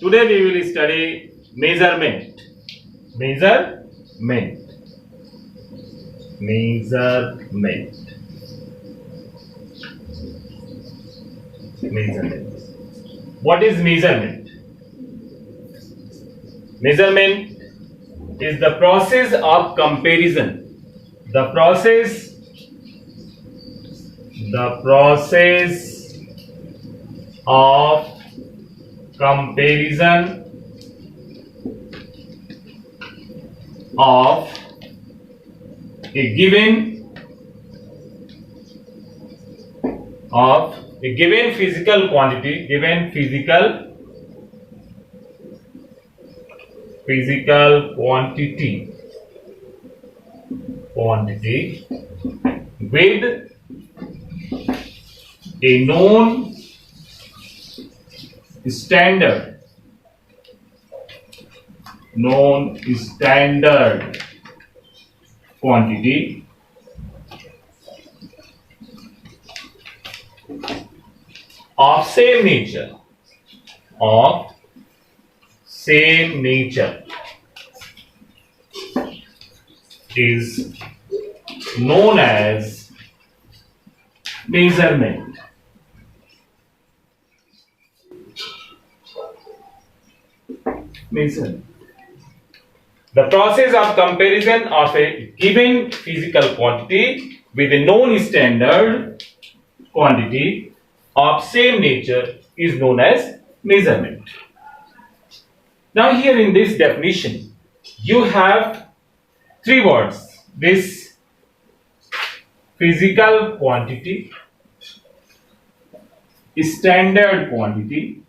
Today we will study measurement. Measurement. Measurement. Measurement. What is measurement? Measurement is the process of comparison. The process of comparison of a given physical quantity with a known standard quantity of same nature is known as measurement. The process of comparison of a given physical quantity with a known standard quantity of same nature is known as measurement. Now here in this definition you have three words: this physical quantity, standard quantity,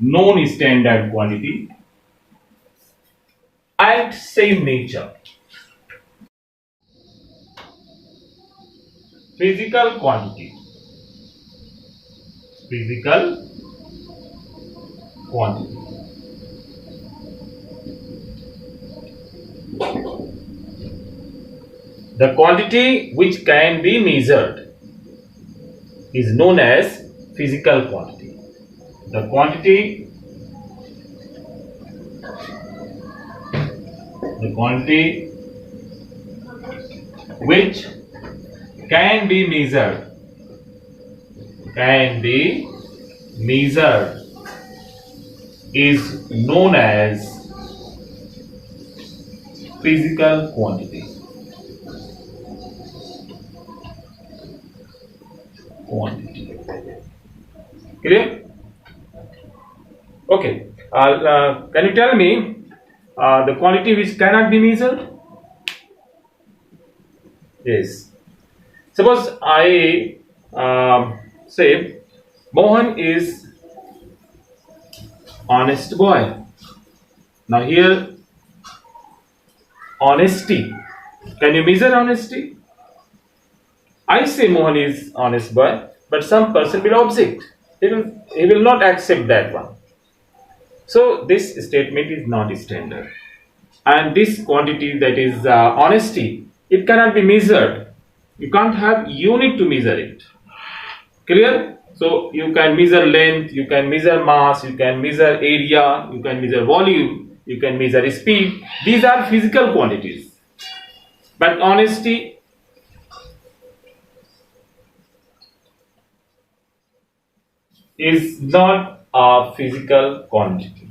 known standard quantity, and same nature. Physical quantity. The quantity which can be measured is known as physical quantity. The quantity which can be measured is known as physical quantity. Clear? Okay. Can you tell me the quantity which cannot be measured? Yes. Suppose I say Mohan is honest boy. Now here honesty. Can you measure honesty? I say Mohan is honest boy, but some person will object. He will not accept that one. So this statement is not standard. And this quantity, that is honesty, it cannot be measured. You can't have unit to measure it. Clear? So you can measure length, you can measure mass, you can measure area, you can measure volume, you can measure speed. These are physical quantities. But honesty is not a physical quantity.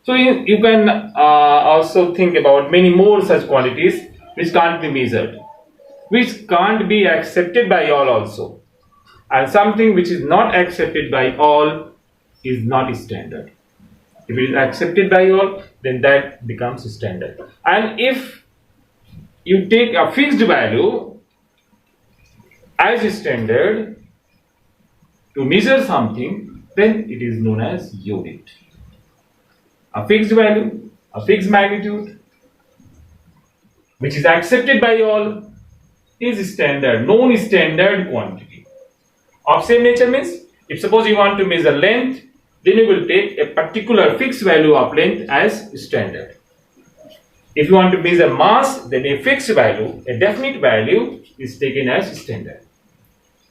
So you can also think about many more such quantities which can't be measured, which can't be accepted by all also. And something which is not accepted by all is not standard. If it is accepted by all, then that becomes standard. And if you take a fixed value as standard to measure something, then it is known as unit. A fixed value, a fixed magnitude, which is accepted by all, is standard, known standard quantity. Of same nature means, if suppose you want to measure length, then you will take a particular fixed value of length as standard. If you want to measure mass, then a fixed value, a definite value is taken as standard.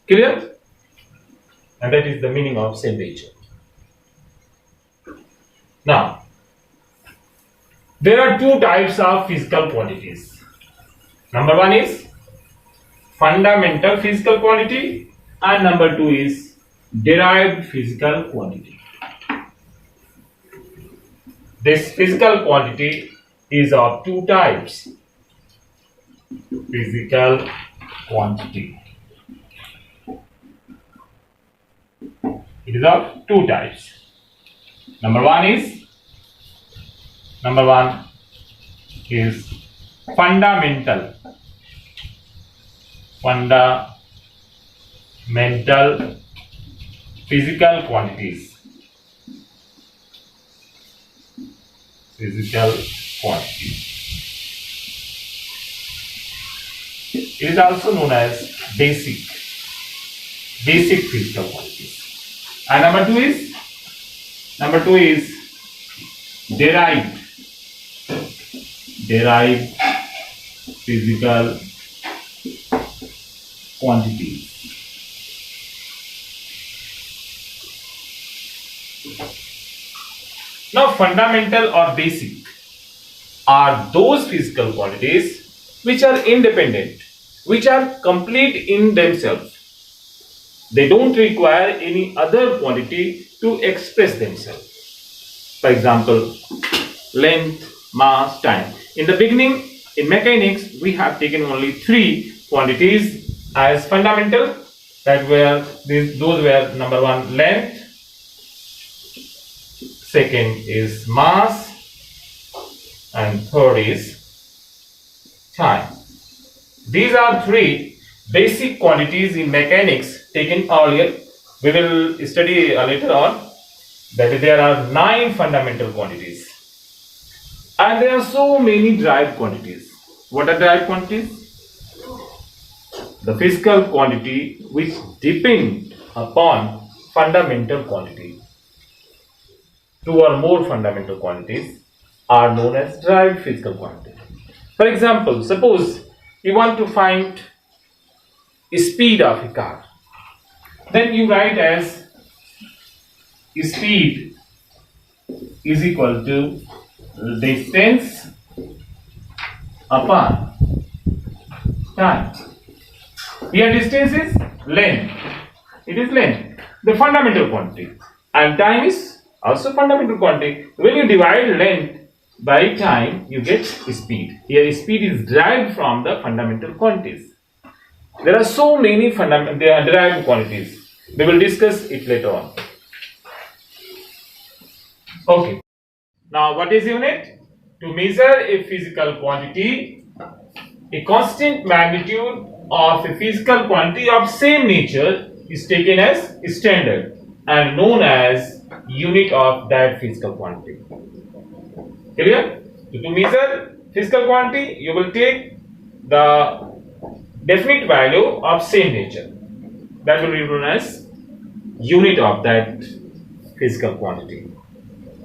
Clear? And that is the meaning of same nature. Now, there are two types of physical quantities. Number one is fundamental physical quantity and number two is derived physical quantity. This physical quantity is of two types. Physical quantity. It is of two types. Number one is fundamental physical quantities. Physical quantity. It is also known as basic physical quantities. And number two is derived physical quantities. Now, fundamental or basic are those physical quantities which are independent, which are complete in themselves. They don't require any other quantity to express themselves. For example, length, mass, time. In the beginning, in mechanics, we have taken only three quantities as fundamental. Those were number one, length, second is mass, and third is time. These are three basic quantities in mechanics taken earlier. We will study later on that there are 9 fundamental quantities. And there are so many derived quantities. What are derived quantities? The physical quantity which depend upon fundamental quantity. 2 or more fundamental quantities are known as derived physical quantity. For example, suppose you want to find speed of a car. Then you write as speed is equal to distance upon time. Here distance is length. It is length, the fundamental quantity, and time is also fundamental quantity. When you divide length by time, you get speed. Here speed is derived from the fundamental quantities. There are so many derived quantities. We will discuss it later on. Okay. Now, what is unit? To measure a physical quantity, a constant magnitude of a physical quantity of same nature is taken as standard and known as unit of that physical quantity. Clear? So, to measure physical quantity, you will take the definite value of same nature. That will be known as unit of that physical quantity.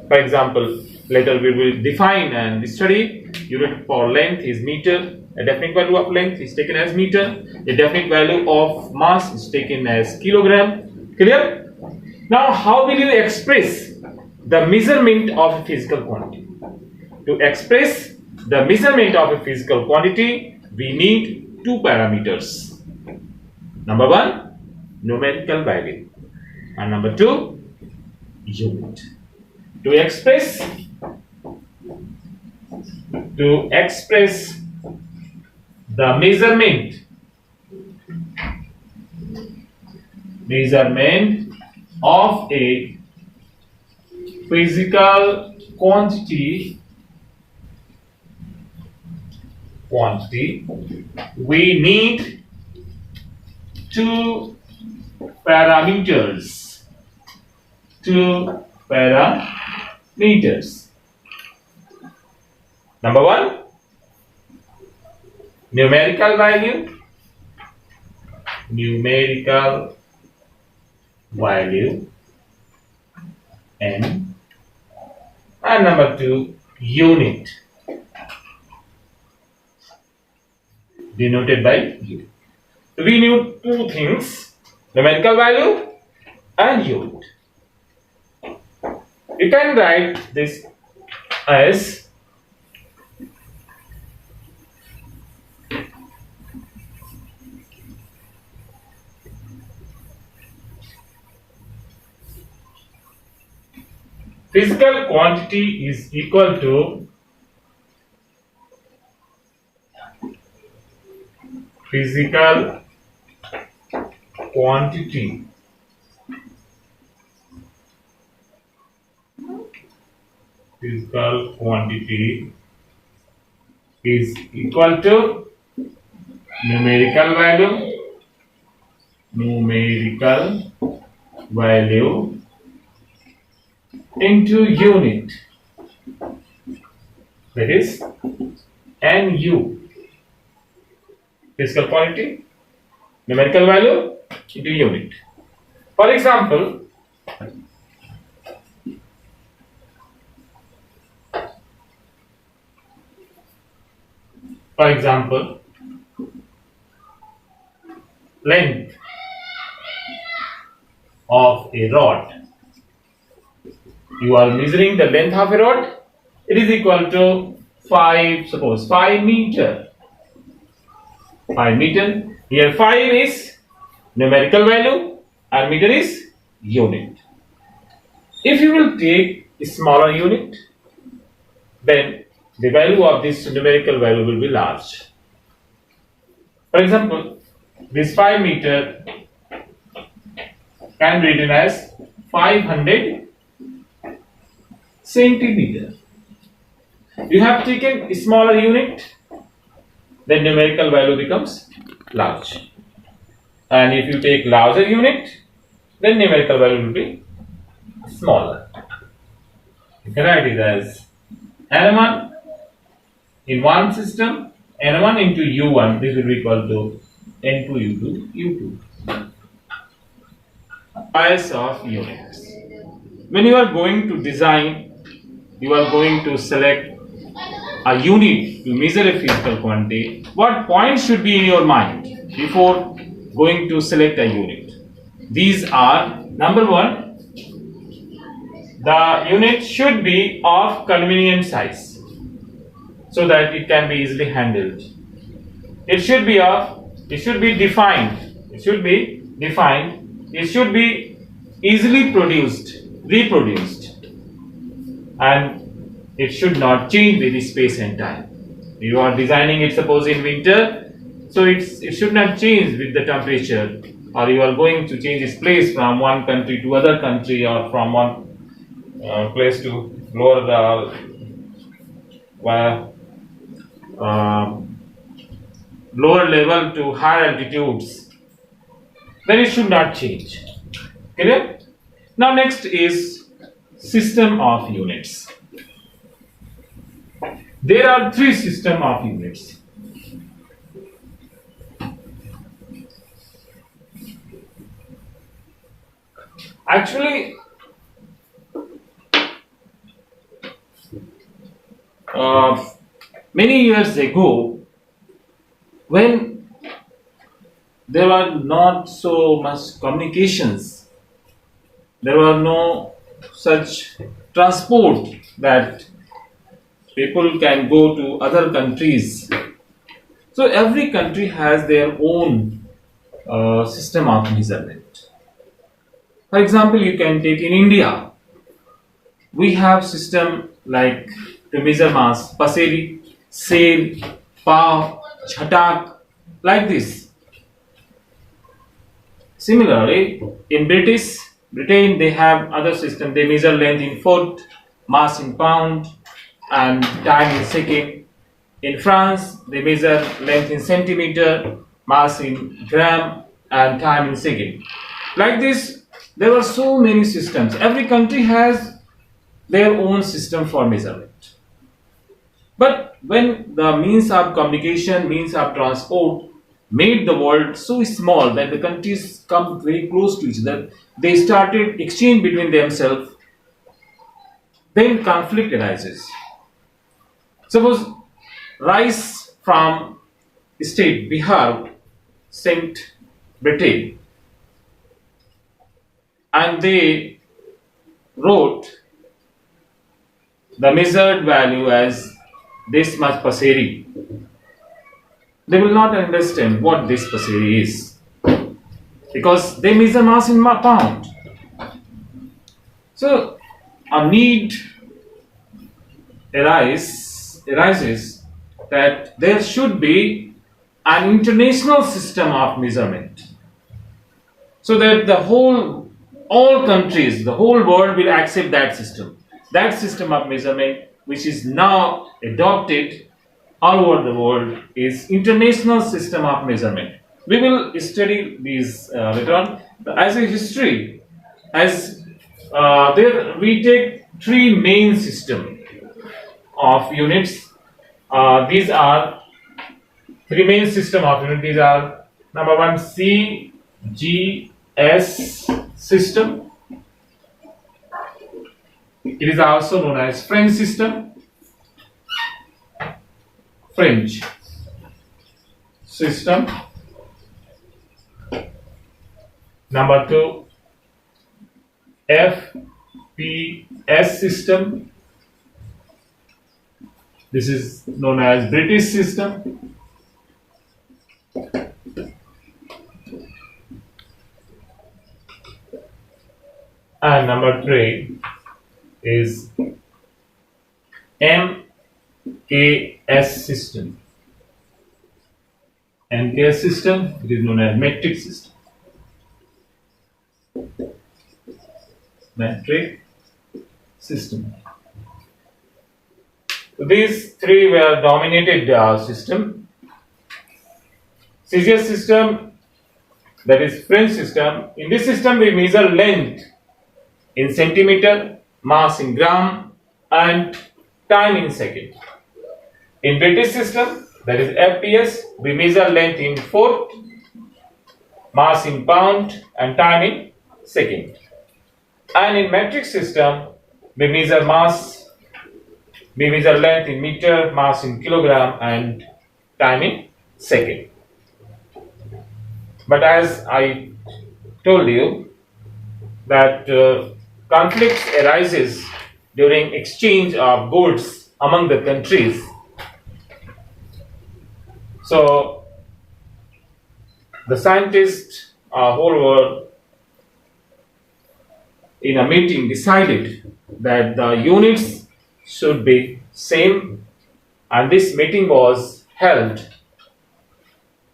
For example, later we will define and study unit for length is meter. A definite value of length is taken as meter. A definite value of mass is taken as kilogram. Clear? Now, how will you express the measurement of a physical quantity? To express the measurement of a physical quantity, we need two parameters. Number one, numerical value, and number two, unit. To express the measurement of a physical quantity, we need two parameters. Number one, numerical value, n, and number two, unit, denoted by unit. We need two things, numerical value and unit. You can write this as physical quantity is equal to physical quantity physical quantity is equal to numerical value into unit, that is NU. Physical quantity, numerical value into unit. For example, length of a rod. You are measuring the length of a rod. It is equal to 5 meter. 5 meter. Here 5 is numerical value and meter is unit. If you will take a smaller unit, then the value of this numerical value will be large. For example, this 5 meter can be written as 500 centimeter. You have taken a smaller unit, then numerical value becomes large. And if you take larger unit, then numerical value will be smaller. You can write it as N1 in one system, N1 into U1, this will be equal to N2 into U2. Bias of units. When you are going to design, you are going to select a unit to measure a physical quantity. What points should be in your mind before going to select a unit? These are: number one, the unit should be of convenient size so that it can be easily handled. It should be defined. It should be easily reproduced, and it should not change with the space and time. You are designing it, suppose in winter, so it should not change with the temperature, or you are going to change its place from one country to other country, or from one place to lower level to higher altitudes, then it should not change. Clear? Now next is system of units. There are 3 systems of units. Actually, many years ago, when there were not so much communications, there were no such transport that people can go to other countries. So every country has their own system of measurement. For example, you can take in India, we have system like to measure mass, paseri, sale, pav, chatak, like this. Similarly, in Britain, they have other system. They measure length in foot, mass in pound, and time in second. In France, they measure length in centimeter, mass in gram, and time in second. Like this, there are so many systems. Every country has their own system for measurement. But when the means of communication, means of transport made the world so small that the countries come very close to each other, they started exchange between themselves, then conflict arises. Suppose rice from state Bihar sent Britain, and they wrote the measured value as this much paseri, they will not understand what this paseri is, because they measure mass in pound. So a need arises that there should be an international system of measurement, so that all countries, the whole world will accept that system. That system of measurement, which is now adopted all over the world, is international system of measurement. We will study these later on. As a history, as there we take three main system of units. These are three main system of units. These are number one, CGS system. It is also known as French system. French system. Number two, FPS system. This is known as British system. And number three is MKS system. MKS system, it is known as metric system. Metric system. So these three were dominated system. CGS system, that is French system. In this system we measure length in centimeter, mass in gram, and time in second. In British system, that is FPS, we measure length in foot, mass in pound, and time in second. And in metric system, we measure length in meter, mass in kilogram, and time in second. But as I told you, that conflicts arises during exchange of goods among the countries. So the scientists, whole world, in a meeting decided that the units should be same, and this meeting was held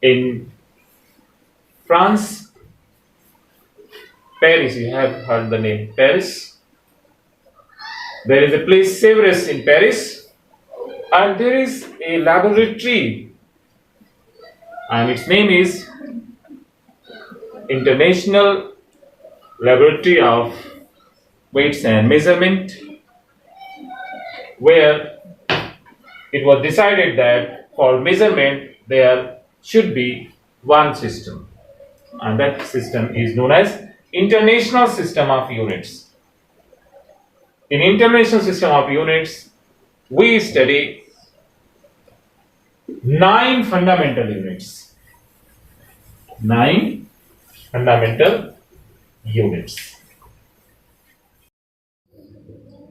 in France, Paris. You have heard the name Paris. There is a place Severus in Paris, and there is a laboratory, and its name is International Laboratory of Weights and Measurement, where it was decided that for measurement there should be one system, and that system is known as International System of Units. In International System of Units, we study 9 fundamental units. 9 fundamental units.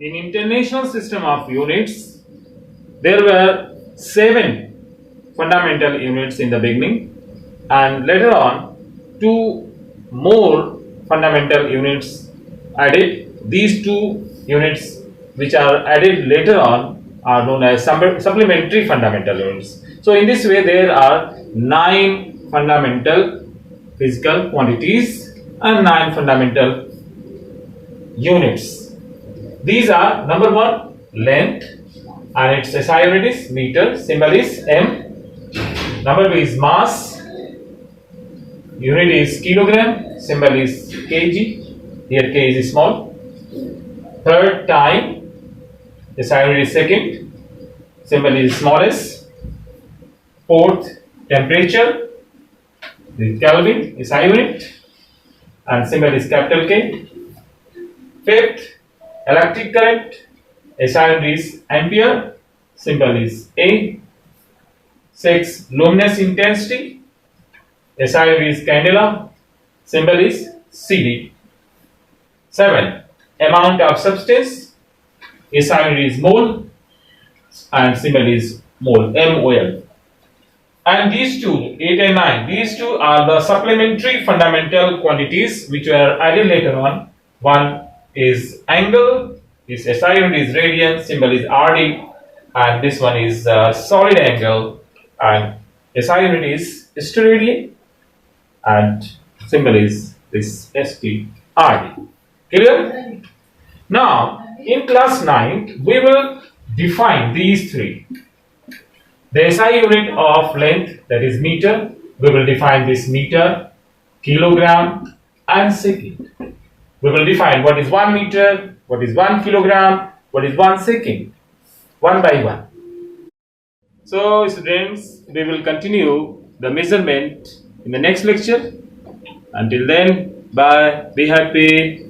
In International System of Units, there were 7 fundamental units in the beginning, and later on 2 more fundamental units added. These 2 units which are added later on are known as supplementary fundamental units. So in this way there are 9 fundamental physical quantities and 9 fundamental units. These are number 1, length, and its SI unit is meter, symbol is m. Number 2 is mass, unit is kilogram, symbol is kg, here k is small. Third, time, SI unit is second, symbol is small s. Fourth, temperature, the Kelvin, SI unit, and symbol is capital K. Fifth, electric current, SI unit is ampere, symbol is A. Sixth, luminous intensity, SI unit is candela, symbol is CD. 7, amount of substance, SI unit is mole, and symbol is mole, MOL. And these two, 8 and 9, these two are the supplementary fundamental quantities which were added later on. One is angle, this SI unit is radian, symbol is RD, and this one is solid angle, and SI unit is steradian, and symbol is this STRD. Clear? Now, in class 9, we will define these three. The SI unit of length, that is meter, we will define this meter, kilogram, and second. We will define what is 1 meter, what is 1 kilogram, what is 1 second, one by one. So, students, we will continue the measurement in the next lecture. Until then, bye, be happy.